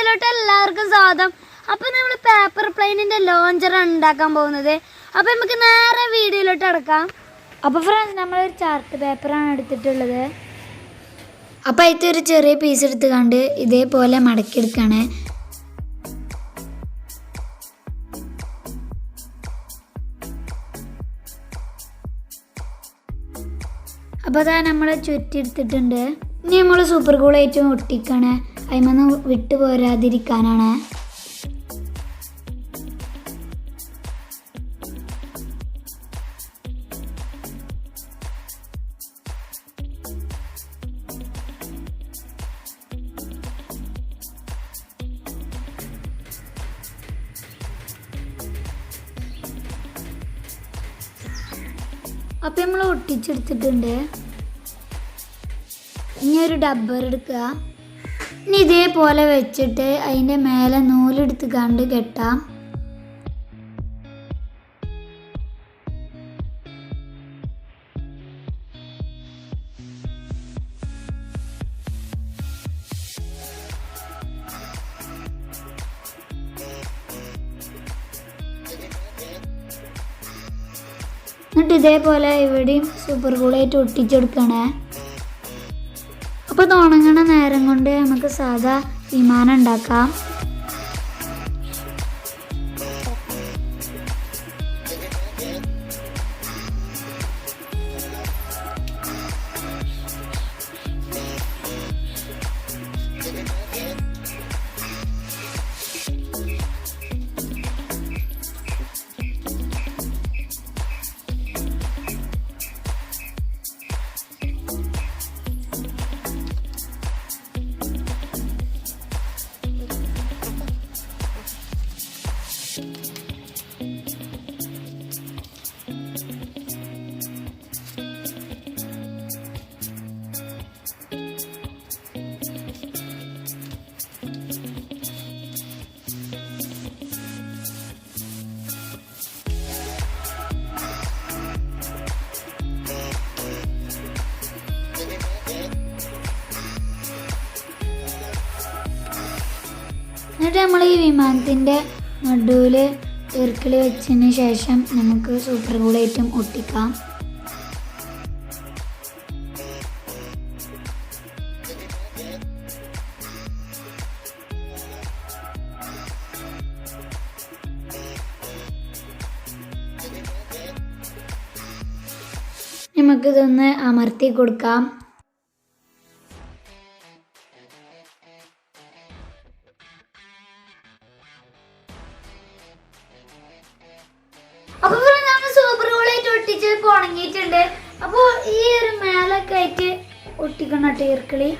വീഡിയോയിലോട്ട് എല്ലാവർക്കും സ്വാഗതം. അപ്പോൾ നമ്മൾ പേപ്പർ പ്ലെയിനിൻ്റെ ലോഞ്ചറാണ് ഉണ്ടാക്കാൻ പോകുന്നത്. അപ്പോൾ നമുക്ക് നേരെ വീഡിയോയിലോട്ട് കിടക്കാം. അപ്പോൾ ഫ്രണ്ട്സ്, നമ്മളൊരു ചാർട്ട് പേപ്പറാണ് എടുത്തിട്ടുള്ളത്. അപ്പോൾ അതിൽ ഒരു ചെറിയ പീസ് എടുത്ത് കണ്ട് ഇതേപോലെ മടക്കിയെടുക്കുകയാണ്. അപ്പോൾ അതാ നമ്മൾ ചുറ്റിയെടുത്തിട്ടുണ്ട്. ഇനി നമ്മൾ സൂപ്പർ കൂളായിട്ട് ഒട്ടിക്കാണ്. അതിമന്ന് വിട്ടു പോരാതിരിക്കാനാണ്. അപ്പം നമ്മൾ ഒട്ടിച്ചെടുത്തിട്ടുണ്ട്. ഇനി ഒരു ഡബ്ബർ എടുക്കുക. ഇനി ഇതേപോലെ വെച്ചിട്ട് അതിൻ്റെ മേലെ നൂലെടുത്ത് കണ്ട് കെട്ടാം. എന്നിട്ട് ഇതേപോലെ ഇവിടെയും സൂപ്പർ കൂളായിട്ട് ഒട്ടിച്ചെടുക്കണേ. അപ്പോൾ ഇത് ഉണങ്ങണ നേരം കൊണ്ട് നമുക്ക് സാധാ വിമാനം ഉണ്ടാക്കാം. എന്നിട്ട് നമ്മൾ ഈ വിമാനത്തിൻ്റെ നടുവിൽ ഇറുക്കിൽ വെച്ചതിന് ശേഷം നമുക്ക് സൂപ്പർ കൂളായിട്ടും ഒട്ടിക്കാം. നമുക്കിതൊന്ന് അമർത്തി കൊടുക്കാം. അപ്പോൾ നമ്മൾ സൂപ്പർ കൂളായിട്ട് ഒട്ടിച്ച് ഉണങ്ങിയിട്ടുണ്ട്. അപ്പോൾ ഈ ഒരു മേലൊക്കെ ആയിട്ട് ഒട്ടിക്കണം ടീർക്കിളി.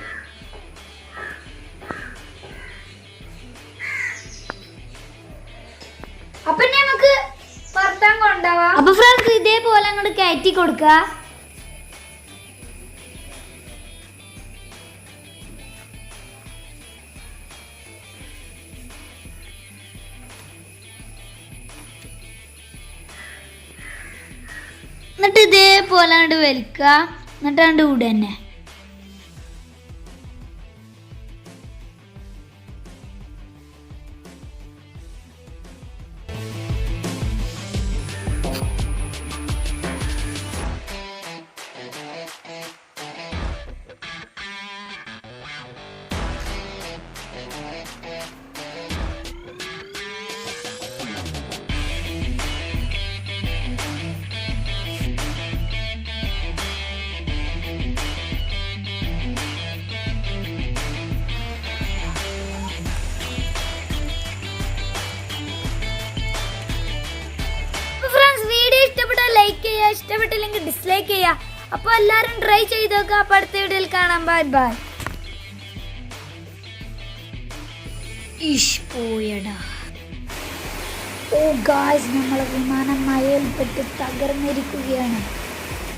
അപ്പൊ നമുക്ക് പറത്താൻ കൊണ്ടുപോവാം. അപ്പൊ ഫ്രണ്ട്സ്, ഇതേപോലെ അങ്ങോട്ട് കയറ്റി കൊടുക്കുക. എന്നിട്ട് ഇതേപോലെ അങ്ങോട്ട് വലിക്കുക. എന്നിട്ട് അങ്ങോട്ട് ഇവിടെ തന്നെ ലൈക്ക് ചെയ്യുക, ഇഷ്ടപ്പെട്ടില്ലെങ്കിൽ ഡിസ്ലൈക്ക് ചെയ്യുക. അപ്പോൾ എല്ലാവരും ട്രൈ ചെയ്ത് നോക്കുക. അപ്പോൾ അടുത്ത വീഡിയോയിൽ കാണാം. Bye bye. പോയടാ. ഓ ഗായ്സ്, നമ്മളെ വിമാനം മഴയിൽപ്പെട്ട് തകർന്നിരിക്കുകയാണ്.